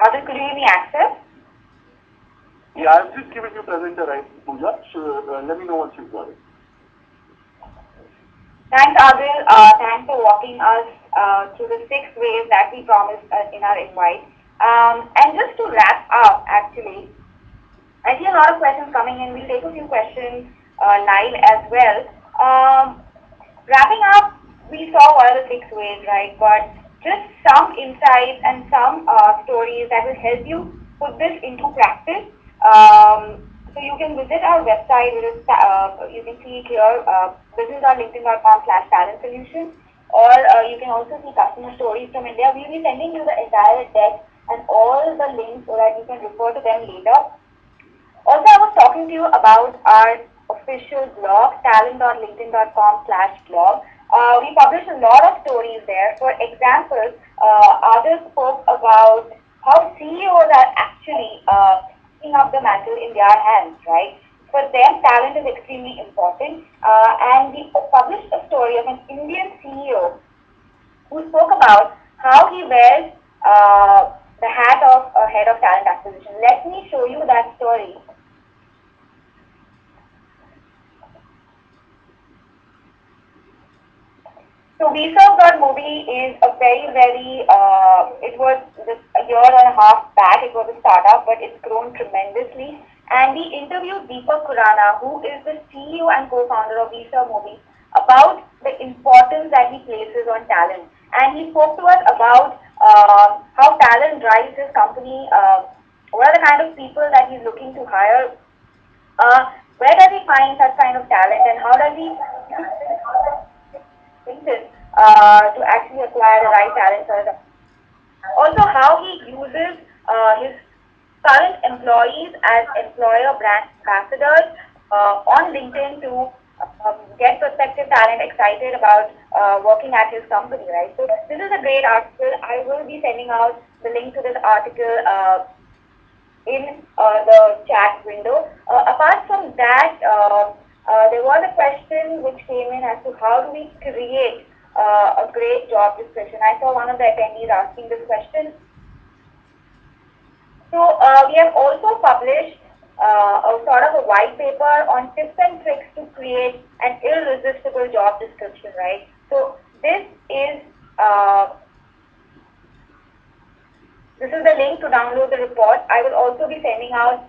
Adil, could you give me access? Yeah, I've just given you presenter, right, Pooja? So let me know once you've got it. Thanks, Adil. Thanks for walking us through the 6 ways that we promised in our invite. And just to wrap up, actually, I see a lot of questions coming in. We'll take a few questions live as well. Wrapping up, we saw what are the 6 ways, right? But just some insights and some stories that will help you put this into practice. So you can visit our website. You can see it here, business.linkedin.com/talent solution, or you can also see customer stories from India. We'll be sending you the entire deck and all the links so that you can refer to them later. Also, I was talking to you about our official blog, talent.linkedin.com/blog. We publish a lot of stories there. For example, others spoke about how CEOs are actually picking up the mantle in their hands, right? For them, talent is extremely important. And we published a story of an Indian CEO who spoke about how he wears the hat of a head of talent acquisition. Let me show you that story. So We Serve God movie is a very, it was just a year and a half back. It was a startup, but it's grown tremendously. And we interviewed Deepak Khurana, who is the CEO and co-founder of We Serve movie, about the importance that he places on talent. And he spoke to us about how talent drives his company, what are the kind of people that he's looking to hire, where does he find such kind of talent, and how does he to actually acquire the right talent for the also how he uses his current employees as employer brand ambassadors on LinkedIn to get prospective talent excited about working at his company, right? So this is a great article. I will be sending out the link to this article in the chat window. Apart from that, there was a question which came in as to how do we create a great job description. I saw one of the attendees asking this question. So we have also published a sort of a white paper on tips and tricks to create an irresistible job description, right? So this is the link to download the report. I will also be sending out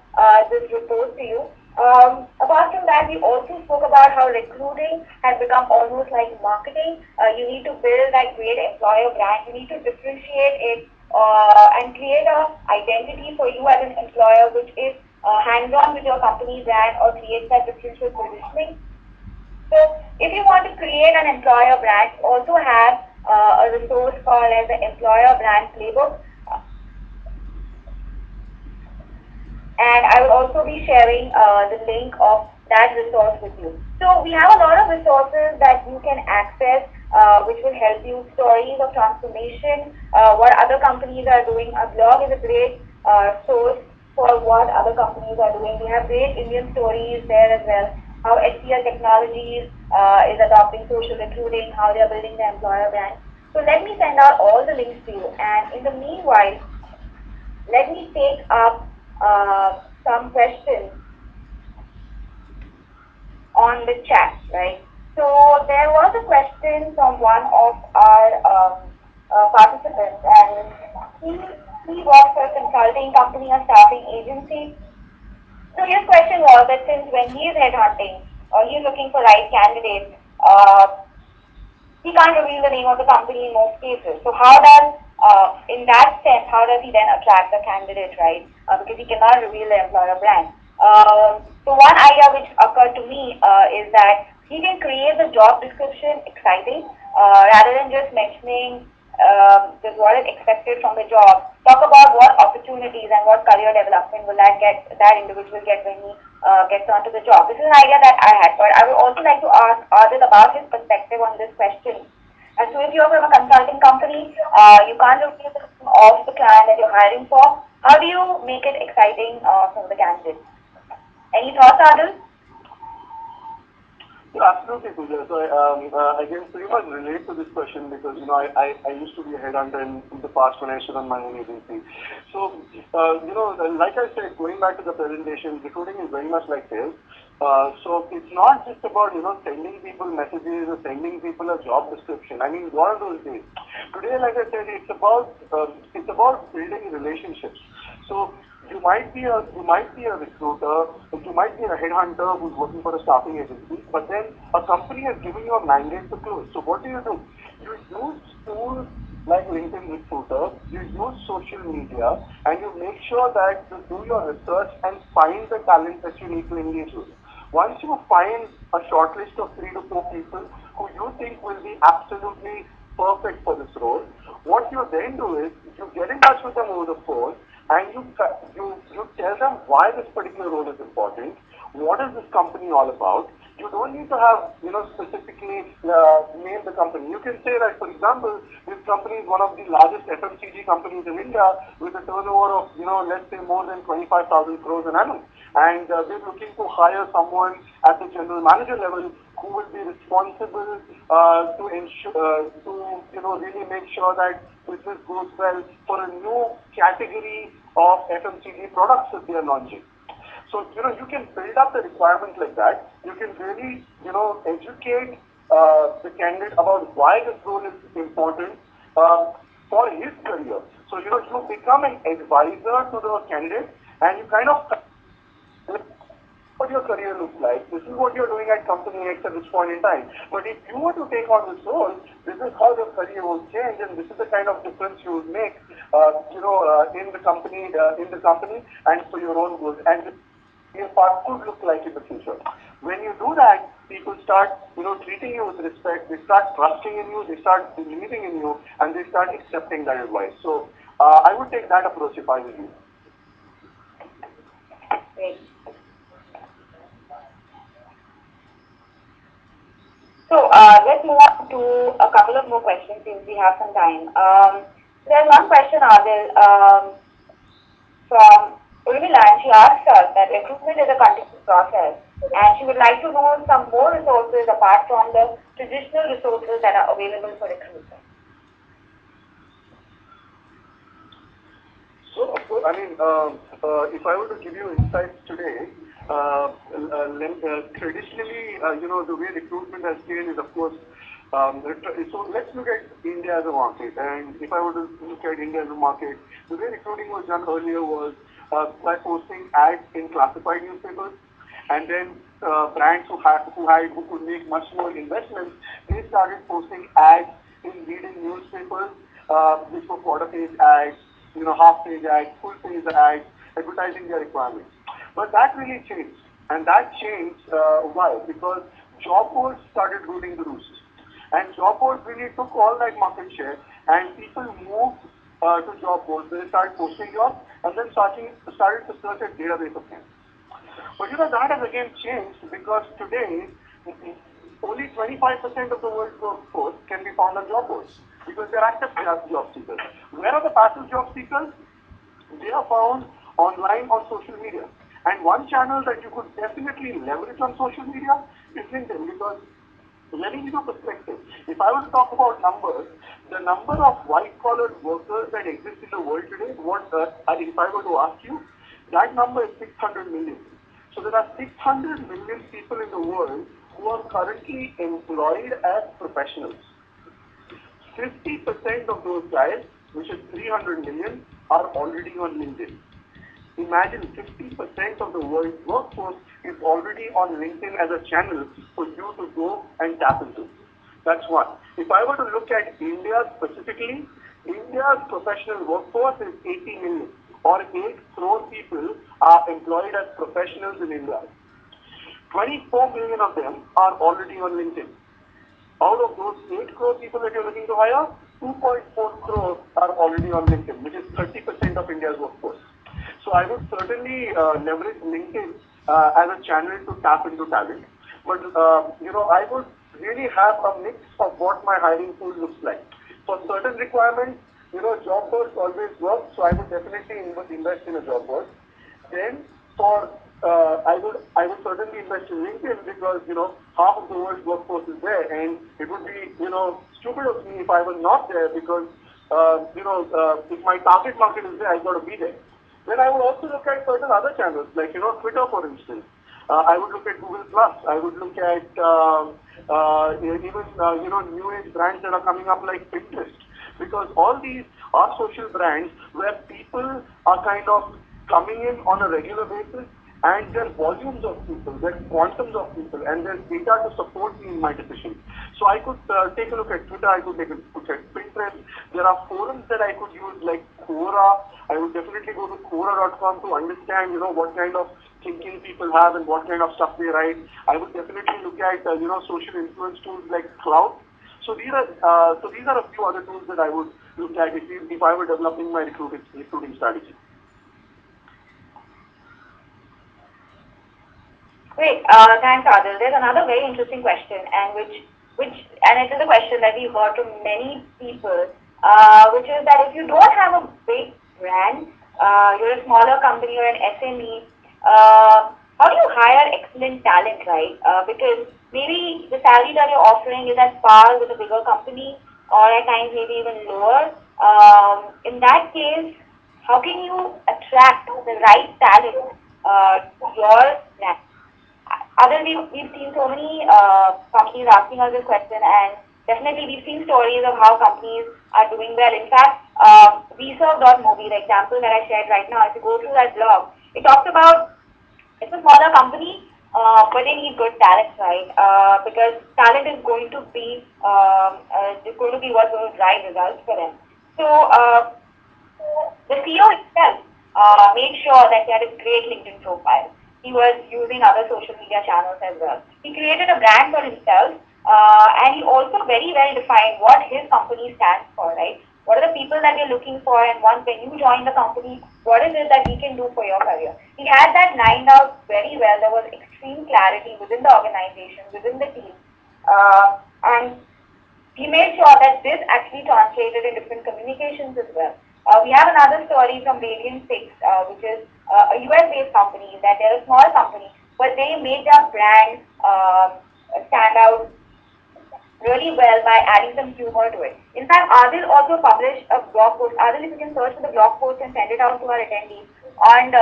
this report to you. Apart from that, we also spoke about how recruiting has become almost like marketing. You need to build that great employer brand. You need to differentiate it and create a identity for you as an employer, which is hands-on with your company brand or creates that differential positioning. So if you want to create an employer brand, also have a resource called as the Employer Brand Playbook. And I will also be sharing the link of that resource with you. So we have a lot of resources that you can access, which will help you. Stories of transformation, what other companies are doing. A blog is a great source for what other companies are doing. We have great Indian stories there as well. How HCL Technologies is adopting social recruiting, how they are building the employer brand. So let me send out all the links to you. And in the meanwhile, let me take up some questions on the chat, right? So there was a question from one of our participants, and he works for a consulting company or staffing agency. So his question was that since when he is headhunting or he is looking for right candidates, he can't reveal the name of the company in most cases. So how does, in that sense, how does he then attract the candidate, right? Because he cannot reveal the employer brand. So one idea which occurred to me is that he can create the job description exciting rather than just mentioning just what is expected from the job. Talk about what opportunities and what career development will that individual get when he gets onto the job. This is an idea that I had, but I would also like to ask Adil about his perspective on this question. And so if you're from a consulting company, you can't reveal the name of the client that you're hiring for. How do you make it exciting for the candidate? Any thoughts, Adil? Yeah, absolutely, Pooja. So I can pretty much relate to this question because I used to be a headhunter in the past when I used to run my own agency. So like I said, going back to the presentation, recruiting is very much like sales. So it's not just about sending people messages or sending people a job description. I mean, what are those days? Today, like I said, it's about building relationships. So you might be a recruiter, you might be a headhunter who's working for a staffing agency, but then a company has given you a mandate to close. So what do? You use tools like LinkedIn Recruiter, you use social media, and you make sure that you do your research and find the talent that you need to engage with. Once you find a short list of 3 to 4 people who you think will be absolutely perfect for this role, what you then do is you get in touch with them over the phone and you tell them why this particular role is important. What is this company all about? You don't need to have specifically name the company. You can say that, for example, this company is one of the largest FMCG companies in India with a turnover of let's say more than 25,000 crores an annum, and they're looking to hire someone at the general manager level who will be responsible to ensure to really make sure that business goes well for a new category of FMCG products that they are launching. So, you can build up the requirement like that. You can really, educate the candidate about why this role is important for his career. So, you become an advisor to the candidate and you kind of what your career looks like. This is what you're doing at company X at this point in time. But if you were to take on this role, this is how your career will change, and this is the kind of difference you will make, in the company, and for your own growth. And this your path could look like in the future. When you do that, people start, treating you with respect. They start trusting in you. They start believing in you, and they start accepting that advice. So I would take that approach if I were you. Great. So let's move on to a couple of more questions since we have some time. There's one question, Adil, from Urmila, and she asks us that recruitment is a continuous process, and she would like to know some more resources apart from the traditional resources that are available for recruitment. So, of course, I mean, if I were to give you insights today, traditionally, the way recruitment has changed is, of course, so let's look at India as a market. And if I were to look at India as a market, the way recruiting was done earlier was by posting ads in classified newspapers, and then brands who could make much more investments, they started posting ads in leading newspapers, which were quarter-page ads, half-page ads, full-page ads, advertising their requirements. But that really changed. And that changed why? Because job boards started ruling the roost. And job boards really took all that market share and people moved to job boards. They started posting jobs and then started to search a database of them. But that has again changed because today only 25% of the world's workforce can be found on job boards because they're active job seekers. Where are the passive job seekers? They are found online on social media. And one channel that you could definitely leverage on social media is LinkedIn because let me give you a perspective. If I were to talk about numbers, the number of white-collar workers that exist in the world today, if I were to ask you, that number is 600 million. So there are 600 million people in the world who are currently employed as professionals. 50% of those guys, which is 300 million, are already on LinkedIn. Imagine 50% of the world's workforce is already on LinkedIn as a channel for you to go and tap into. That's one. If I were to look at India specifically, India's professional workforce is 80 million or 8 crore people are employed as professionals in India. 24 million of them are already on LinkedIn. Out of those 8 crore people that you're looking to hire, 2.4 crore are already on LinkedIn, which is 30% of India's workforce. So I would certainly leverage LinkedIn as a channel to tap into talent. But, I would really have a mix of what my hiring pool looks like. For certain requirements, job boards always work, so I would definitely invest in a job board. Then for I would certainly invest in LinkedIn because half of the world's workforce is there, and it would be stupid of me if I was not there because if my target market is there, I've got to be there. Then I would also look at certain other channels like Twitter, for instance. I would look at Google Plus. I would look at even new age brands that are coming up like Pinterest, because all these are social brands where people are kind of coming in on a regular basis, and there's volumes of people, there's quantums of people, and there's data to support me in my decision. So I could take a look at Twitter, I could take a look at Pinterest. There are forums that I could use like Quora. I would definitely go to Quora.com to understand, what kind of thinking people have and what kind of stuff they write. I would definitely look at, social influence tools like Cloud. So these are a few other tools that I would look at if I were developing my recruiting strategy. Great. Thanks, Adil. There's another very interesting question, and it is a question that we've heard from many people, which is that if you don't have a big brand, you're a smaller company or an SME, how do you hire excellent talent, right? Because maybe the salary that you're offering is at par with a bigger company, or at times maybe even lower. In that case, how can you attract the right talent to your brand? Other we've seen so many companies asking us this question, and definitely we've seen stories of how companies are doing well. In fact, reserve.movie, the example that I shared right now, if you go through that blog, it talks about it's a smaller company, but they need good talent, right? Because talent is going to be what's going to drive results for them. So the CEO itself made sure that he had a great LinkedIn profile. He was using other social media channels as well. He created a brand for himself, and he also very well defined what his company stands for, right? What are the people that you're looking for, and once when you join the company, what is it that we can do for your career? He had that lined out very well. There was extreme clarity within the organization, within the team, and he made sure that this actually translated in different communications as well. We have another story from Radiant 6, which is a US-based company, that they're a small company, but they made their brand stand out really well by adding some humor to it. In fact, Adil also published a blog post. Adil, if you can search for the blog post and send it out to our attendees on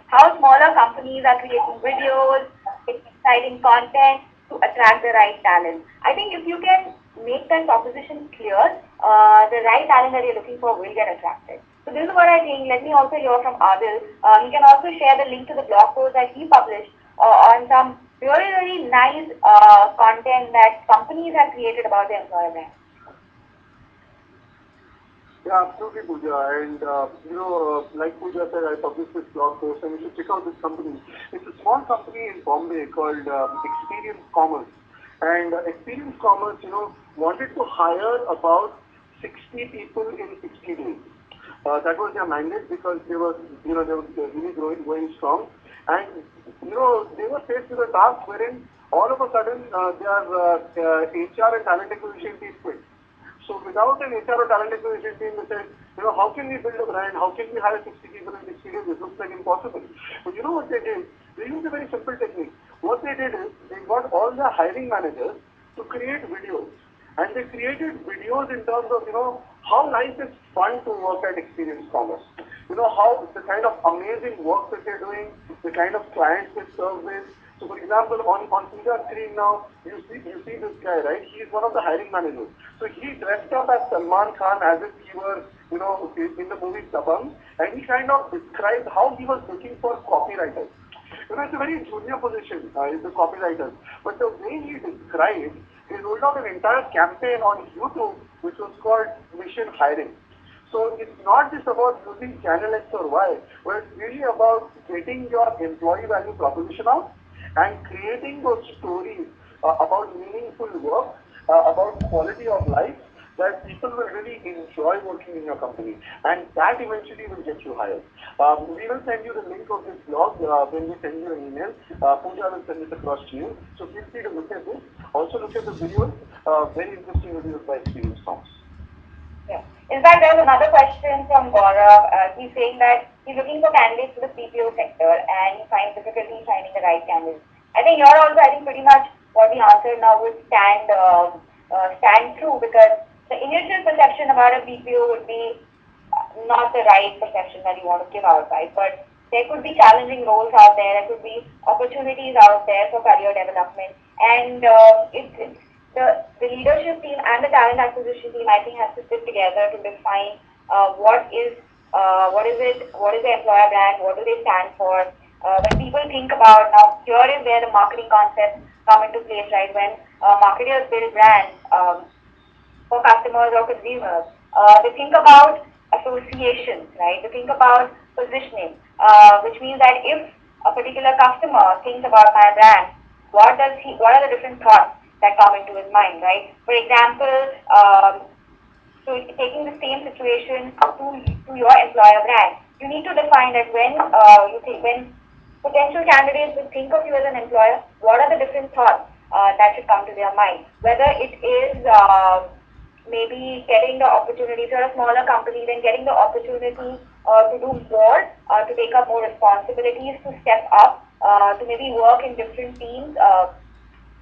how smaller companies are creating videos, exciting content to attract the right talent. I think if you can make that proposition clear, the right talent that you're looking for will get attracted. So this is what I think. Let me also hear from Adil. He can also share the link to the blog post that he published on some really, really nice content that companies have created about their employer brand. Yeah, absolutely, Pooja. And, like Pooja said, I published this blog post, and you should check out this company. It's a small company in Bombay called Experience Commerce. And Experience Commerce, wanted to hire about 60 people in 60 days. That was their mandate because they were really going strong. And, they were faced with a task wherein all of a sudden their HR and talent acquisition team quit. So without an HR or talent acquisition team, they said, how can we build a brand? How can we hire 60 people in 60 days? It looks like impossible. But you know what they did? They used a very simple technique. What they did is they got all the hiring managers to create videos. And they created videos in terms of, how nice it's fun to work at Experience Commerce. How the kind of amazing work that they're doing, the kind of clients they serve with. So, for example, on Pooja's screen now, you see this guy, right? He's one of the hiring managers. So he dressed up as Salman Khan as if he were, in the movie Dabangg, and he kind of described how he was looking for copywriters. It's a very junior position, the copywriters. But the way he described, he rolled out an entire campaign on YouTube, which was called Mission Hiring. So it's not just about using channel X or Y, but it's really about getting your employee value proposition out and creating those stories about meaningful work, about quality of life, that people will really enjoy working in your company, and that eventually will get you hired. We will send you the link of this blog when we send you an email. Pooja will send it across to you. So feel free to look at this. Also look at the videos, very interesting videos by Experience Commerce. Yeah. In fact, there's another question from Gaurav. He's saying that he's looking for candidates for the BPO sector, and he finds difficulty finding the right candidate. I think you're also, I think pretty much what we answered now would stand true, because the initial perception about a BPO would be not the right perception that you want to give out, right? But there could be challenging roles out there. There could be opportunities out there for career development, and it's the leadership team and the talent acquisition team, I think, has to sit together to define what is the employer brand, what do they stand for. When people think about, now, here is where the marketing concepts come into place, right? When marketers build brands for customers or consumers, they think about associations, right? They think about positioning, which means that if a particular customer thinks about my brand, what are the different thoughts that come into his mind, right? For example, so taking the same situation to your employer brand, you need to define that when potential candidates will think of you as an employer, what are the different thoughts that should come to their mind? Whether it is maybe getting the opportunity, if you're a smaller company, then getting the opportunity to do more, to take up more responsibilities, to step up, to maybe work in different teams.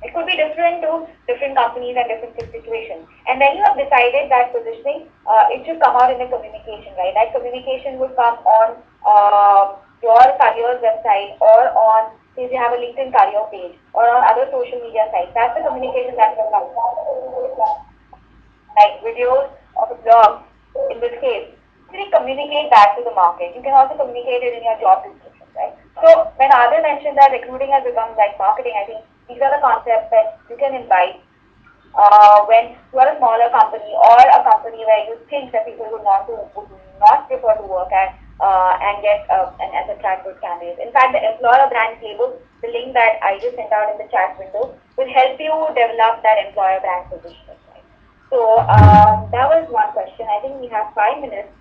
It could be different to different companies and different situations. And when you have decided that positioning, it should come out in the communication, right? That communication would come on your careers website, or on, say, if you have a LinkedIn career page, or on other social media sites. That's the communication that will come, like videos of a blog in this case. Actually communicate that to the market. You can also communicate it in your job description, right? So when Adil mentioned that recruiting has become like marketing, I think these are the concepts that you can invite when you are a smaller company, or a company where you think that people would not prefer to work at, and attract good candidates. In fact, the employer brand playbook, the link that I just sent out in the chat window, will help you develop that employer brand positioning. Right? So that was one question. I think we have 5 minutes.